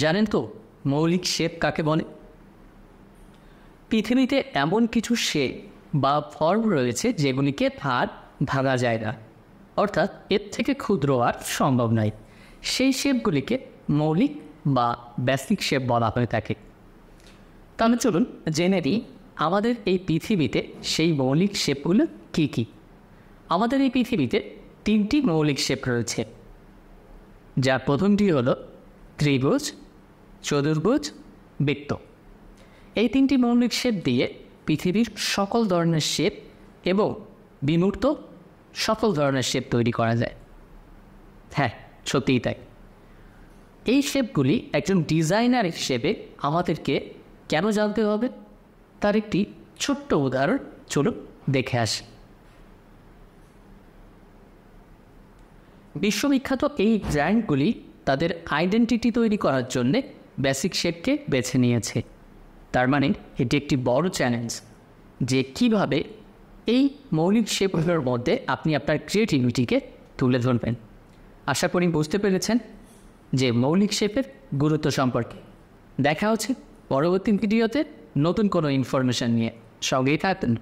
জানেন তো মৌলিক শেপ কাকে বলে? পৃথিবীতে এমন কিছু শেপ বা ফর্ম রয়েছে যেগুলিকে আর ভাঙা যায় না, অর্থাৎ এর থেকে ক্ষুদ্র আর সম্ভব নয়। সেই শেপগুলিকে মৌলিক বা বেসিক শেপ বলা হয়ে থাকে। তাহলে চলুন জেনে নিই আমাদের এই পৃথিবীতে সেই মৌলিক শেপগুলো কী কী। আমাদের এই পৃথিবীতে তিনটি মৌলিক শেপ রয়েছে, যার প্রথমটি হলো ত্রিভুজ, চতুর্ভুজ, বৃত্ত। এই তিনটি মৌলিক শেপ দিয়ে পৃথিবীর সকল ধরনের শেপ এবং বিমূর্ত সকল ধরনের শেপ তৈরি করা যায়। হ্যাঁ, সত্যিই তাই। এই শেপগুলি একজন ডিজাইনার হিসেবে আমাদেরকে কেন জানতে হবে তার একটি ছোট্ট উদাহরণ চলুন দেখে আসি। বিশ্ববিখ্যাত এই ব্র্যান্ডগুলি তাদের আইডেন্টিটি তৈরি করার জন্যে বেসিক শেপকে বেছে নিয়েছে। তার মানে এটি একটি বড় চ্যালেঞ্জ যে কিভাবে এই মৌলিক শেপগুলোর মধ্যে আপনি আপনার ক্রিয়েটিভিটিকে তুলে ধরবেন। আশা করি বুঝতে পেরেছেন যে মৌলিক শেপের গুরুত্ব সম্পর্কে। দেখা হচ্ছে পরবর্তী ভিডিওতে নতুন কোনো ইনফরমেশন নিয়ে। সঙ্গেই থাকবেন।